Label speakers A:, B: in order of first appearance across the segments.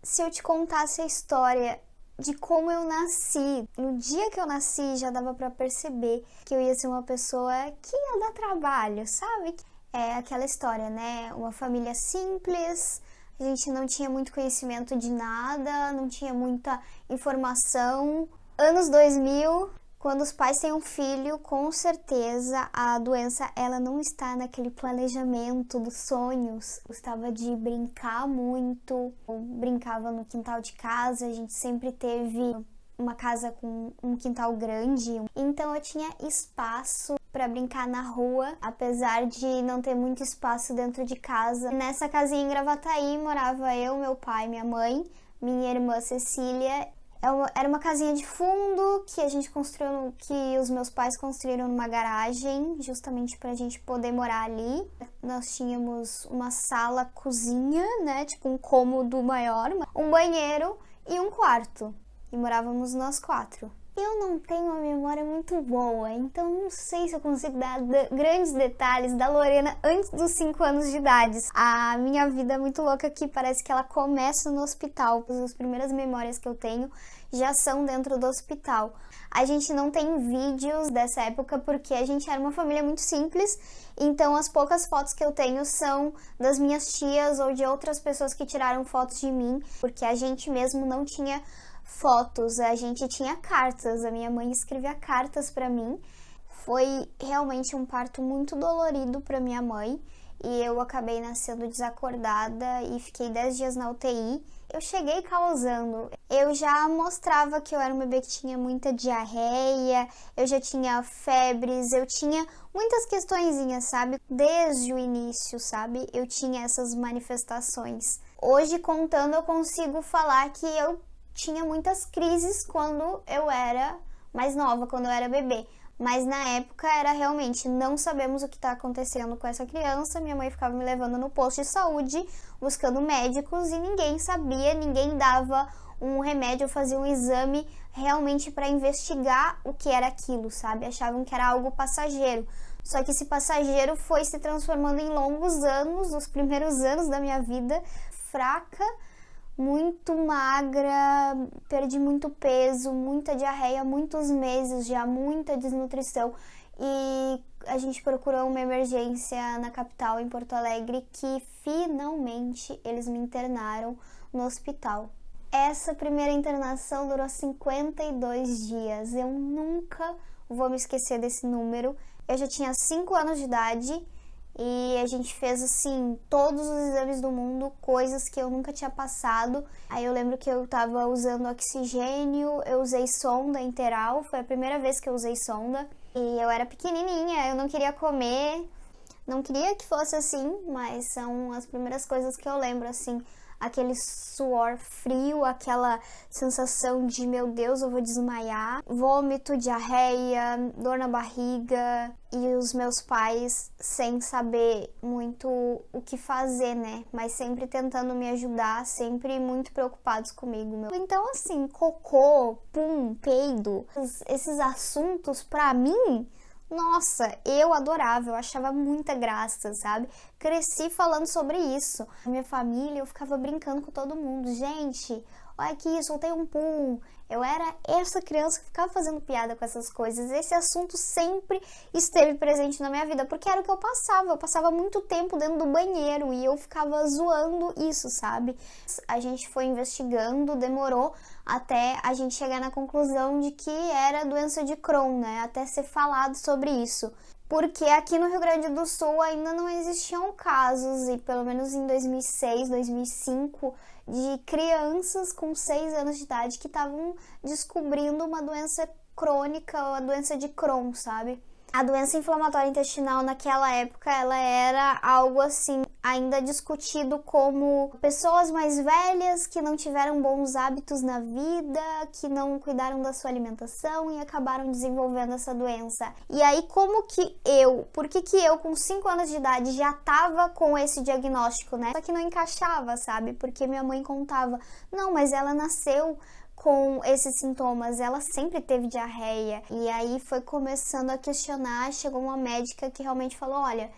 A: se eu te contasse a história de como eu nasci? No dia que eu nasci, já dava pra perceber que eu ia ser uma pessoa que ia dar trabalho, sabe? É aquela história, né? Uma família simples, a gente não tinha muito conhecimento de nada, não tinha muita informação. Anos 2000, quando os pais têm um filho, com certeza a doença ela não está naquele planejamento dos sonhos. Gostava de brincar muito, eu brincava no quintal de casa, a gente sempre teve uma casa com um quintal grande, então eu tinha espaço para brincar na rua, apesar de não ter muito espaço dentro de casa. Nessa casinha em Gravataí morava eu, meu pai, minha mãe, minha irmã Cecília. Era uma casinha de fundo que a gente construiu, que os meus pais construíram numa garagem, justamente pra gente poder morar ali. Nós tínhamos uma sala, cozinha, né, tipo um cômodo maior, um banheiro e um quarto. E morávamos nós 4. Eu não tenho uma memória muito boa, então não sei se eu consigo dar grandes detalhes da Lorena antes dos 5 anos de idade. A minha vida é muito louca que parece que ela começa no hospital. As primeiras memórias que eu tenho já são dentro do hospital. A gente não tem vídeos dessa época porque a gente era uma família muito simples, então as poucas fotos que eu tenho são das minhas tias ou de outras pessoas que tiraram fotos de mim, porque a gente mesmo não tinha fotos, a gente tinha cartas, a minha mãe escrevia cartas para mim. Foi realmente um parto muito dolorido para minha mãe e eu acabei nascendo desacordada e fiquei 10 dias na UTI. Eu cheguei causando, eu já mostrava que eu era um bebê que tinha muita diarreia, eu já tinha febres, eu tinha muitas questõezinhas, sabe? Desde o início, sabe? Eu tinha essas manifestações. Hoje, contando, eu consigo falar que eu tinha muitas crises quando eu era mais nova, quando eu era bebê. Mas na época era realmente, não sabemos o que está acontecendo com essa criança. Minha mãe ficava me levando no posto de saúde, buscando médicos e ninguém sabia, ninguém dava um remédio, fazia um exame realmente para investigar o que era aquilo, sabe? Achavam que era algo passageiro. Só que esse passageiro foi se transformando em longos anos, os primeiros anos da minha vida, fraca, muito magra, perdi muito peso, muita diarreia, muitos meses já, muita desnutrição e a gente procurou uma emergência na capital, em Porto Alegre, que finalmente eles me internaram no hospital. Essa primeira internação durou 52 dias, eu nunca vou me esquecer desse número. Eu já tinha 5 anos de idade e a gente fez, assim, todos os exames do mundo, coisas que eu nunca tinha passado. Aí eu lembro que eu tava usando oxigênio, eu usei sonda interal, foi a primeira vez que eu usei sonda. E eu era pequenininha, eu não queria comer, não queria que fosse assim, mas são as primeiras coisas que eu lembro, assim. Aquele suor frio, aquela sensação de, meu Deus, eu vou desmaiar, vômito, diarreia, dor na barriga e os meus pais sem saber muito o que fazer, né? Mas sempre tentando me ajudar, sempre muito preocupados comigo. Então, assim, cocô, pum, peido, esses assuntos pra mim, nossa, eu adorava, eu achava muita graça, sabe? Cresci falando sobre isso. Na minha família, eu ficava brincando com todo mundo. Gente, olha aqui, soltei um pum. Eu era essa criança que ficava fazendo piada com essas coisas. Esse assunto sempre esteve presente na minha vida, porque era o que eu passava. Eu passava muito tempo dentro do banheiro e eu ficava zoando isso, sabe? A gente foi investigando, demorou até a gente chegar na conclusão de que era doença de Crohn, né? Até ser falado sobre isso. Porque aqui no Rio Grande do Sul ainda não existiam casos, e pelo menos em 2006, 2005, de crianças com 6 anos de idade que estavam descobrindo uma doença crônica, a doença de Crohn, sabe? A doença inflamatória intestinal naquela época, ela era algo assim, ainda discutido como pessoas mais velhas que não tiveram bons hábitos na vida, que não cuidaram da sua alimentação e acabaram desenvolvendo essa doença. E aí, por que eu com 5 anos de idade já tava com esse diagnóstico, né? Só que não encaixava, sabe? Porque minha mãe contava, não, mas ela nasceu com esses sintomas, ela sempre teve diarreia. E aí foi começando a questionar, chegou uma médica que realmente falou, olha,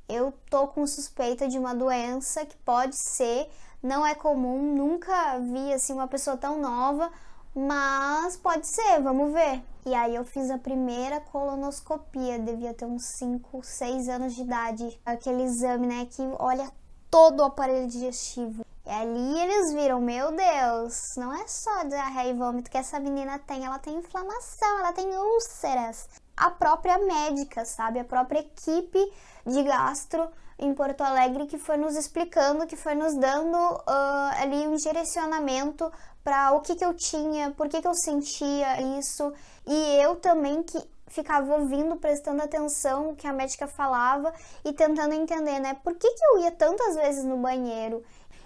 A: eu tô com suspeita de uma doença que pode ser Não é comum, nunca vi assim uma pessoa tão nova, mas pode ser, vamos ver. E aí eu fiz a primeira colonoscopia, devia ter uns 5, 6 anos de idade. Aquele exame, né, que olha todo o aparelho digestivo. E ali eles viram, meu Deus, não é só diarreia e vômito que essa menina tem, ela tem inflamação, ela tem úlceras. A própria médica, sabe, a própria equipe de gastro em Porto Alegre que foi nos explicando, que foi nos dando ali um direcionamento para o que eu tinha, por que eu sentia isso. E eu também que ficava ouvindo, prestando atenção no que a médica falava e tentando entender, né, por que eu ia tantas vezes no banheiro.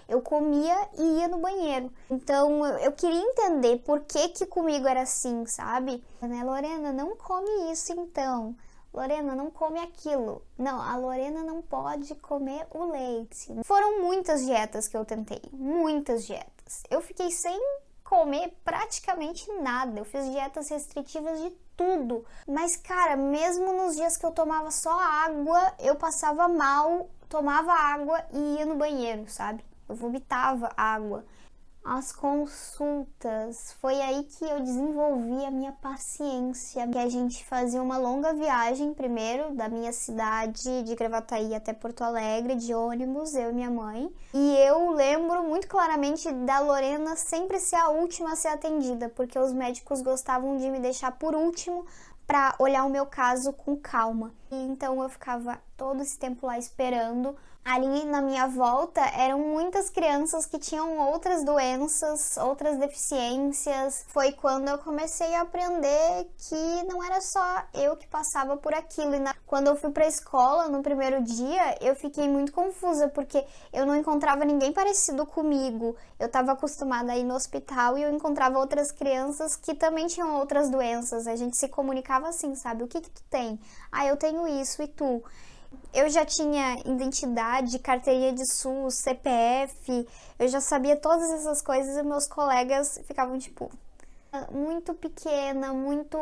A: Eu comia e ia no banheiro. Então, eu queria entender por que comigo era assim, sabe? Né, Lorena, não come isso então. Lorena, não come aquilo. Não, a Lorena não pode comer o leite. Foram muitas dietas que eu tentei. Muitas dietas. Eu fiquei sem comer praticamente nada. Eu fiz dietas restritivas de tudo. Mas, cara, mesmo nos dias que eu tomava só água, eu passava mal, tomava água e ia no banheiro, sabe? Eu vomitava água. As consultas, foi aí que eu desenvolvi a minha paciência, que a gente fazia uma longa viagem primeiro da minha cidade de Gravataí até Porto Alegre de ônibus, eu e minha mãe. E eu lembro muito claramente da Lorena sempre ser a última a ser atendida, porque os médicos gostavam de me deixar por último para olhar o meu caso com calma. E então eu ficava todo esse tempo lá esperando. Ali na minha volta eram muitas crianças que tinham outras doenças, outras deficiências. Foi quando eu comecei a aprender que não era só eu que passava por aquilo. E quando eu fui para a escola no primeiro dia, eu fiquei muito confusa porque eu não encontrava ninguém parecido comigo. Eu estava acostumada a ir no hospital e eu encontrava outras crianças que também tinham outras doenças. A gente se comunicava assim, sabe? O que tu tem? Ah, eu tenho isso, e tu? Eu já tinha identidade, carteirinha de SUS, CPF, eu já sabia todas essas coisas e meus colegas ficavam tipo, muito pequena, muito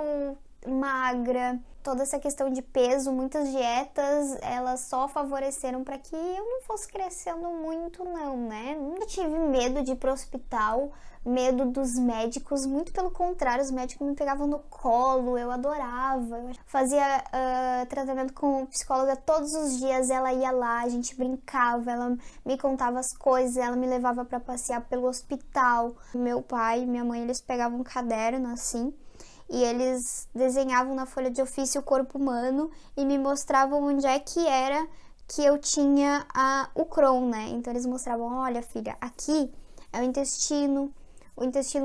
A: magra. Toda essa questão de peso, muitas dietas, elas só favoreceram para que eu não fosse crescendo muito não, né? Nunca tive medo de ir pro hospital, medo dos médicos, muito pelo contrário, os médicos me pegavam no colo, eu adorava. Eu fazia tratamento com psicóloga todos os dias, ela ia lá, a gente brincava, ela me contava as coisas, ela me levava para passear pelo hospital. Meu pai e minha mãe, eles pegavam um caderno assim, e eles desenhavam na folha de ofício o corpo humano e me mostravam onde é que era que eu tinha o Crohn, né? Então eles mostravam, olha filha, aqui é o intestino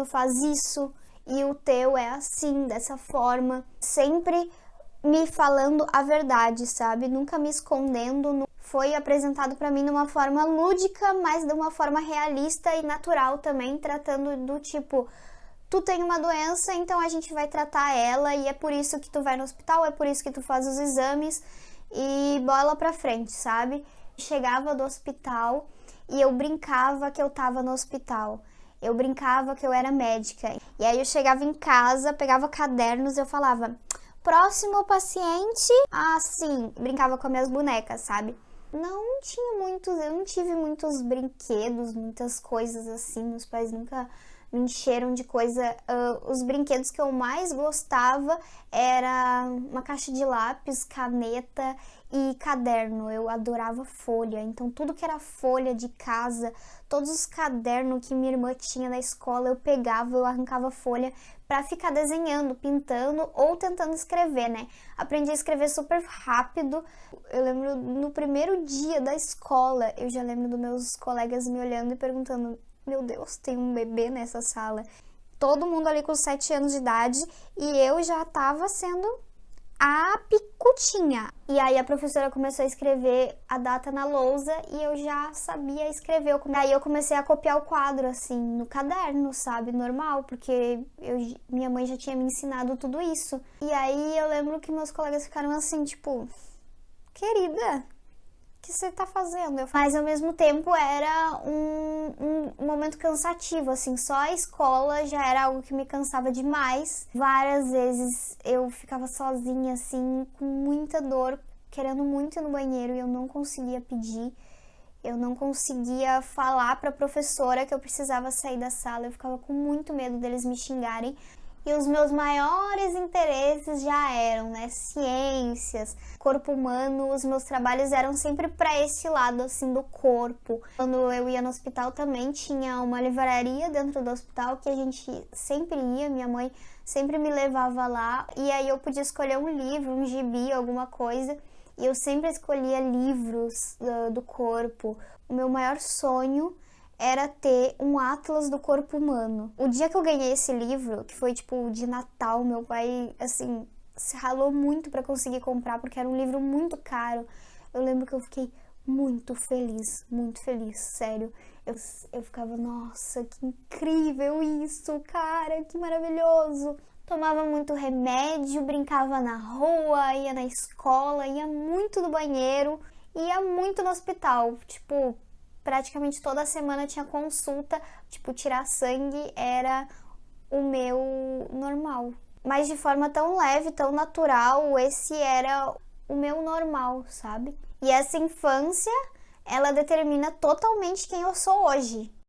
A: faz isso e o teu é assim, dessa forma. Sempre me falando a verdade, sabe? Nunca me escondendo. Foi apresentado para mim de uma forma lúdica, mas de uma forma realista e natural também, tratando do tipo, tu tem uma doença, então a gente vai tratar ela e é por isso que tu vai no hospital, é por isso que tu faz os exames e bola pra frente, sabe? Chegava do hospital e eu brincava que eu tava no hospital. Eu brincava que eu era médica. E aí eu chegava em casa, pegava cadernos e eu falava, próximo paciente, assim, brincava com as minhas bonecas, sabe? Não tinha muitos, eu não tive muitos brinquedos, muitas coisas assim, meus pais nunca me encheram de coisa. Os brinquedos que eu mais gostava era uma caixa de lápis, caneta e caderno. Eu adorava folha, então tudo que era folha de casa, todos os cadernos que minha irmã tinha na escola, eu pegava, eu arrancava folha para ficar desenhando, pintando ou tentando escrever, né? Aprendi a escrever super rápido. Eu lembro no primeiro dia da escola, eu já lembro dos meus colegas me olhando e perguntando, meu Deus, tem um bebê nessa sala. Todo mundo ali com 7 anos de idade e eu já tava sendo a picutinha. E aí a professora começou a escrever a data na lousa e eu já sabia escrever. Daí eu comecei a copiar o quadro, assim, no caderno, sabe? Normal, porque minha mãe já tinha me ensinado tudo isso. E aí eu lembro que meus colegas ficaram assim, tipo, querida, o que você tá fazendo? Mas ao mesmo tempo era um momento cansativo, assim, só a escola já era algo que me cansava demais. Várias vezes eu ficava sozinha, assim, com muita dor, querendo muito ir no banheiro e eu não conseguia pedir. Eu não conseguia falar para a professora que eu precisava sair da sala, eu ficava com muito medo deles me xingarem. E os meus maiores interesses já eram, né, ciências, corpo humano, os meus trabalhos eram sempre para esse lado, assim, do corpo. Quando eu ia no hospital também tinha uma livraria dentro do hospital que a gente sempre ia, minha mãe sempre me levava lá, e aí eu podia escolher um livro, um gibi, alguma coisa, e eu sempre escolhia livros do corpo. O meu maior sonho era ter um atlas do corpo humano. O dia que eu ganhei esse livro, que foi tipo de Natal, meu pai, assim, se ralou muito para conseguir comprar, porque era um livro muito caro. Eu lembro que eu fiquei muito feliz, sério. Eu ficava, nossa, que incrível isso, cara, que maravilhoso. Tomava muito remédio, brincava na rua, ia na escola, ia muito no banheiro, ia muito no hospital, tipo, praticamente toda semana tinha consulta, tipo, tirar sangue era o meu normal. Mas de forma tão leve, tão natural, esse era o meu normal, sabe? E essa infância, ela determina totalmente quem eu sou hoje.